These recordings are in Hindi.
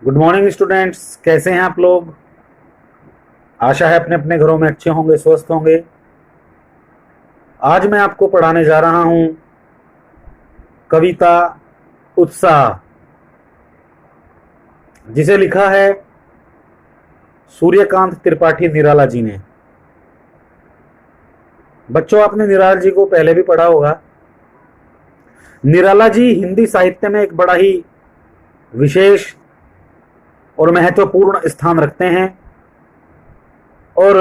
गुड मॉर्निंग स्टूडेंट्स, कैसे हैं आप लोग। आशा है अपने अपने घरों में अच्छे होंगे, स्वस्थ होंगे। आज मैं आपको पढ़ाने जा रहा हूं कविता उत्साह, जिसे लिखा है सूर्यकांत त्रिपाठी निराला जी ने। बच्चों, आपने निराला जी को पहले भी पढ़ा होगा। निराला जी हिंदी साहित्य में एक बड़ा ही विशेष और महत्वपूर्ण स्थान रखते हैं और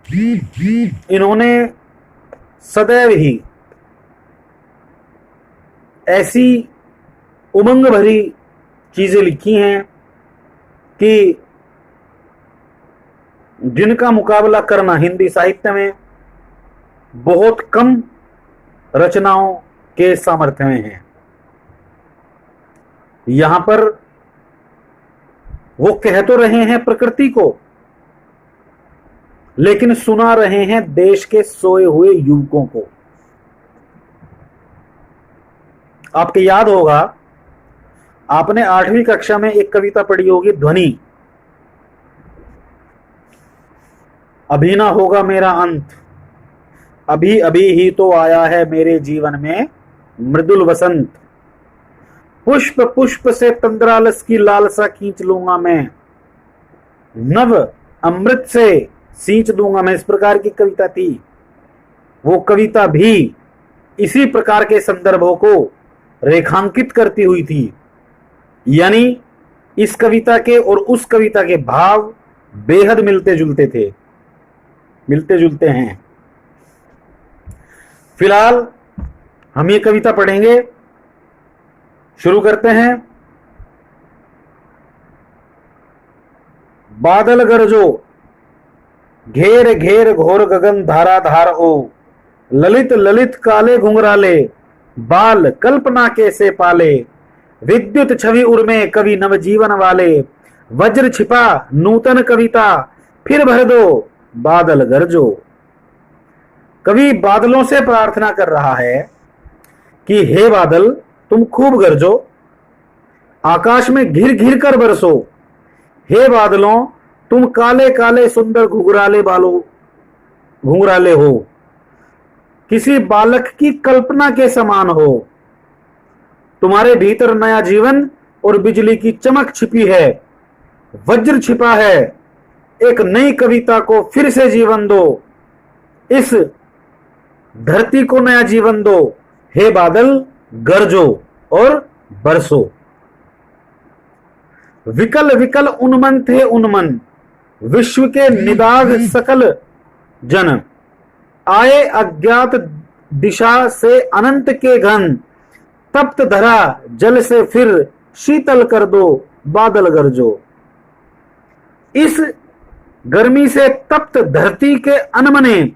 इन्होंने सदैव ही ऐसी उमंग भरी चीजें लिखी हैं कि जिनका मुकाबला करना हिंदी साहित्य में बहुत कम रचनाओं के सामर्थ्य में है। यहां पर वो कह तो रहे हैं प्रकृति को, लेकिन सुना रहे हैं देश के सोए हुए युवकों को। आपके याद होगा, आपने 8वीं कक्षा में एक कविता पढ़ी होगी, ध्वनि। अभी ना होगा मेरा अंत, अभी अभी ही तो आया है मेरे जीवन में मृदुल वसंत। पुष्प पुष्प से तंद्रालस की लालसा खींच लूंगा मैं, नव अमृत से सींच दूंगा मैं। इस प्रकार की कविता थी। वो कविता भी इसी प्रकार के संदर्भों को रेखांकित करती हुई थी। यानी इस कविता के और उस कविता के भाव बेहद मिलते जुलते थे, मिलते जुलते हैं। फिलहाल हम ये कविता पढ़ेंगे। शुरू करते हैं। बादल गरजो घेर घेर घोर गगन धारा धार हो, ललित ललित काले घुंघराले बाल कल्पना कैसे पाले। विद्युत छवि उर्मे कवि नवजीवन वाले, वज्र छिपा नूतन कविता फिर भर दो बादल गरजो। कवि बादलों से प्रार्थना कर रहा है कि हे बादल, तुम खूब गरजो, आकाश में घिर घिर कर बरसो। हे बादलों, तुम काले काले सुंदर घुंघराले हो, किसी बालक की कल्पना के समान हो। तुम्हारे भीतर नया जीवन और बिजली की चमक छिपी है, वज्र छिपा है। एक नई कविता को फिर से जीवन दो, इस धरती को नया जीवन दो। हे बादल, गरजो और बरसो। विकल विकल उन्मन थे उन्मन, विश्व के निदाग सकल जन। आए अज्ञात दिशा से अनंत के घन, तप्त धरा जल से फिर शीतल कर दो बादल गरजो। इस गर्मी से तप्त धरती के अनमने,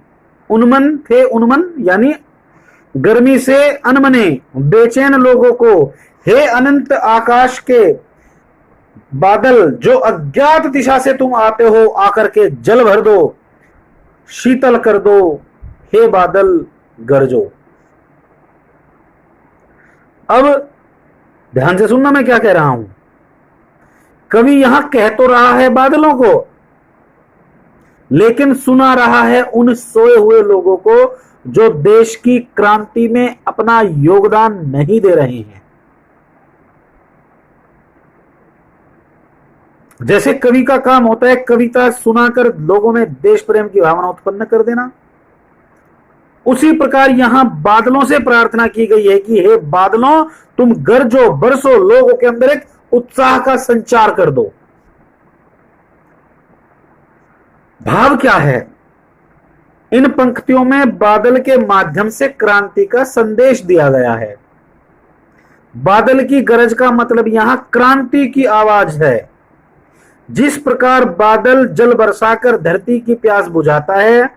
उन्मन थे उन्मन यानी गर्मी से अनमने बेचैन लोगों को, हे अनंत आकाश के बादल, जो अज्ञात दिशा से तुम आते हो, आकर के जल भर दो, शीतल कर दो, हे बादल गरजो। अब ध्यान से सुनना मैं क्या कह रहा हूं। कवि यहां कह तो रहा है बादलों को, लेकिन सुना रहा है उन सोए हुए लोगों को जो देश की क्रांति में अपना योगदान नहीं दे रहे हैं। जैसे कवि का काम होता है कविता सुनाकर लोगों में देश प्रेम की भावना उत्पन्न कर देना, उसी प्रकार यहां बादलों से प्रार्थना की गई है कि हे बादलों, तुम गरजो बरसो, लोगों के अंदर एक उत्साह का संचार कर दो। भाव क्या है इन पंक्तियों में? बादल के माध्यम से क्रांति का संदेश दिया गया है। बादल की गरज का मतलब यहां क्रांति की आवाज है। जिस प्रकार बादल जल बरसाकर धरती की प्यास बुझाता है,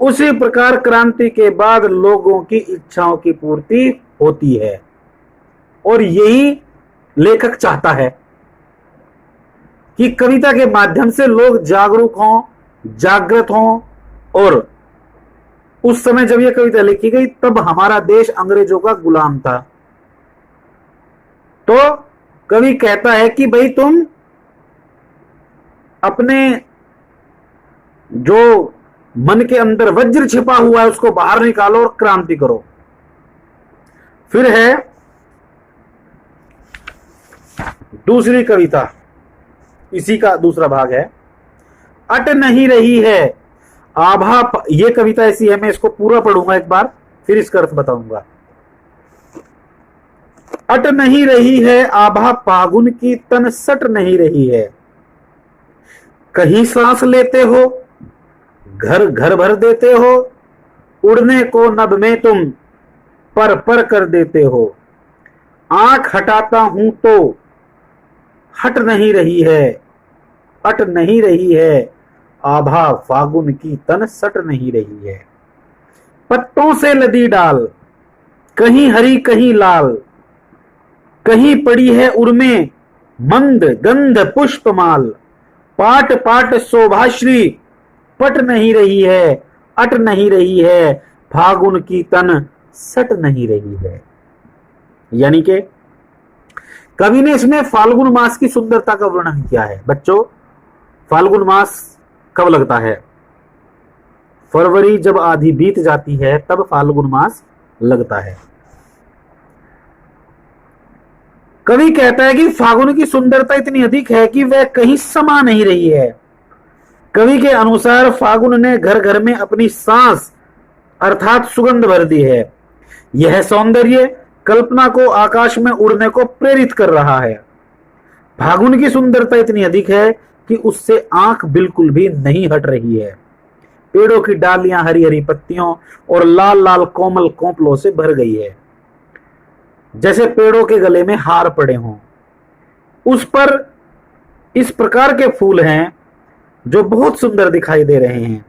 उसी प्रकार क्रांति के बाद लोगों की इच्छाओं की पूर्ति होती है। और यही लेखक चाहता है कि कविता के माध्यम से लोग जागरूक हों, जागृत हों। और उस समय जब यह कविता लिखी गई तब हमारा देश अंग्रेजों का गुलाम था। तो कवि कहता है कि भाई तुम अपने जो मन के अंदर वज्र छिपा हुआ है उसको बाहर निकालो और क्रांति करो। फिर है दूसरी कविता, इसी का दूसरा भाग है, अट नहीं रही है आभा। ये कविता ऐसी है, मैं इसको पूरा पढ़ूंगा एक बार, फिर इसका अर्थ बताऊंगा। अट नहीं रही है आभा फागुन की, तन सट नहीं रही है। कहीं सांस लेते हो, घर घर भर देते हो, उड़ने को नभ में तुम पर पर कर देते हो। आंख हटाता हूं तो हट नहीं रही है, अट नहीं रही है आभा फागुन की, तन सट नहीं रही है। पत्तों से लदी डाल, कहीं हरी कहीं लाल, कहीं पड़ी है उर्मे मंद गंध पुष्पमाल। पाट पाट शोभाश्री, पट नहीं रही है, अट नहीं रही है फागुन की, तन सट नहीं रही है। यानी कि कवि ने इसमें फाल्गुन मास की सुंदरता का वर्णन किया है। बच्चों, फाल्गुन मास कब लगता है? फरवरी जब आधी बीत जाती है तब फाल्गुन मास लगता है। कवि कहता है कि फागुन की सुंदरता इतनी अधिक है कि वह कहीं समा नहीं रही है। कवि के अनुसार फागुन ने घर घर में अपनी सांस अर्थात सुगंध भर दी है। यह सौंदर्य कल्पना को आकाश में उड़ने को प्रेरित कर रहा है। फागुन की सुंदरता इतनी अधिक है कि उससे आंख बिल्कुल भी नहीं हट रही है। पेड़ों की डालियां हरी हरी पत्तियों और लाल लाल कोमल कोंपलों से भर गई है, जैसे पेड़ों के गले में हार पड़े हों। उस पर इस प्रकार के फूल हैं जो बहुत सुंदर दिखाई दे रहे हैं।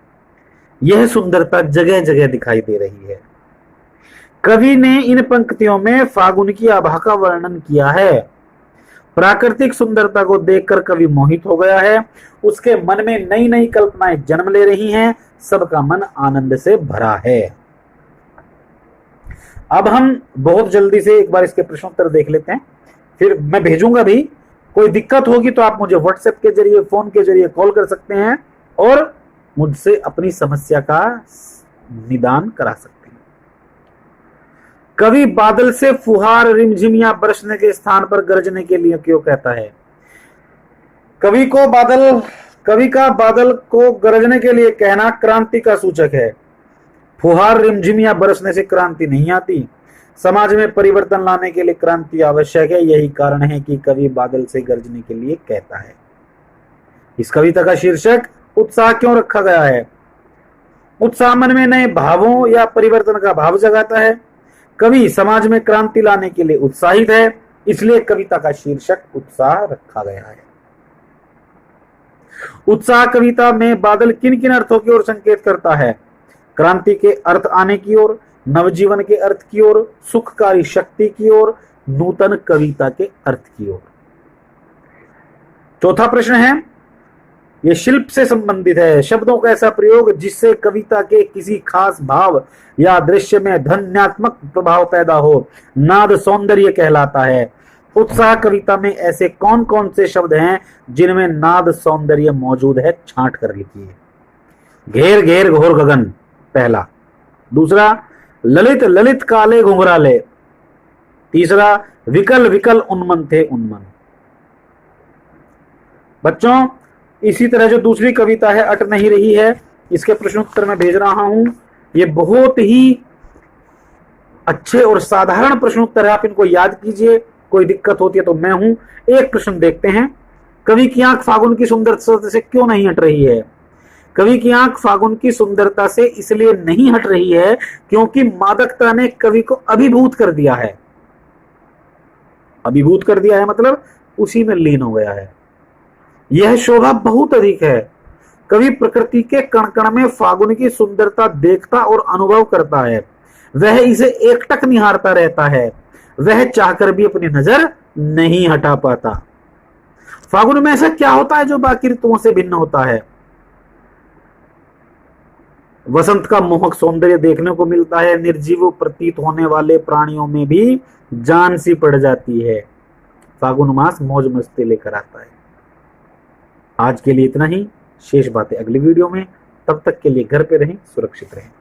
यह सुंदरता जगह जगह दिखाई दे रही है। कवि ने इन पंक्तियों में फागुन की आभा का वर्णन किया है। प्राकृतिक सुंदरता को देखकर कवि मोहित हो गया है। उसके मन में नई नई कल्पनाएं जन्म ले रही हैं। सबका मन आनंद से भरा है। अब हम बहुत जल्दी से एक बार इसके प्रश्नोत्तर देख लेते हैं, फिर मैं भेजूंगा भी। कोई दिक्कत होगी तो आप मुझे व्हाट्सएप के जरिए, फोन के जरिए कॉल कर सकते हैं और मुझसे अपनी समस्या का निदान करा सकते हैं। कवि बादल से फुहार रिमझिम या बरसने के स्थान पर गरजने के लिए क्यों कहता है? कवि का बादल को गरजने के लिए कहना क्रांति का सूचक है। फुहार रिमझिम या बरसने से क्रांति नहीं आती। समाज में परिवर्तन लाने के लिए क्रांति आवश्यक है। यही कारण है कि कवि बादल से गरजने के लिए कहता है। इस कविता का शीर्षक उत्साह क्यों रखा गया है? उत्साह मन में नए भावों या परिवर्तन का भाव जगाता है। कवि समाज में क्रांति लाने के लिए उत्साहित है, इसलिए कविता का शीर्षक उत्साह रखा गया है। उत्साह कविता में बादल किन किन अर्थों की ओर संकेत करता है? क्रांति के अर्थ आने की ओर, नवजीवन के अर्थ की ओर, सुखकारी शक्ति की ओर, नूतन कविता के अर्थ की ओर। चौथा प्रश्न है, यह शिल्प से संबंधित है। शब्दों का ऐसा प्रयोग जिससे कविता के किसी खास भाव या दृश्य में ध्वन्यात्मक प्रभाव पैदा हो, नाद सौंदर्य कहलाता है। उत्साह कविता में ऐसे कौन कौन से शब्द हैं जिनमें नाद सौंदर्य मौजूद है? छांट कर लिखिए। घेर घेर घोर गगन पहला। दूसरा, ललित ललित काले घुंघराले। तीसरा, विकल विकल उन्मन थे उन्मन। बच्चों, इसी तरह जो दूसरी कविता है अट नहीं रही है, इसके प्रश्नोत्तर में भेज रहा हूं। ये बहुत ही अच्छे और साधारण प्रश्नोत्तर है, आप इनको याद कीजिए। कोई दिक्कत होती है तो मैं हूं। एक प्रश्न देखते हैं, कवि की आंख फागुन की सुंदरता से क्यों नहीं हट रही है? कवि की आंख फागुन की सुंदरता से इसलिए नहीं हट रही है क्योंकि मादकता ने कवि को अभिभूत कर दिया है। अभिभूत कर दिया है मतलब उसी में लीन हो गया है। यह शोभा बहुत अधिक है। कवि प्रकृति के कण कण में फागुन की सुंदरता देखता और अनुभव करता है। वह इसे एकटक निहारता रहता है। वह चाहकर भी अपनी नजर नहीं हटा पाता। फागुन में ऐसा क्या होता है जो बाकी ऋतुओं से भिन्न होता है? वसंत का मोहक सौंदर्य देखने को मिलता है। निर्जीव प्रतीत होने वाले प्राणियों में भी जान सी पड़ जाती है। फागुन मास मौज मस्ती लेकर आता है। आज के लिए इतना ही, शेष बातें अगली वीडियो में। तब तक के लिए घर पे रहें, सुरक्षित रहें।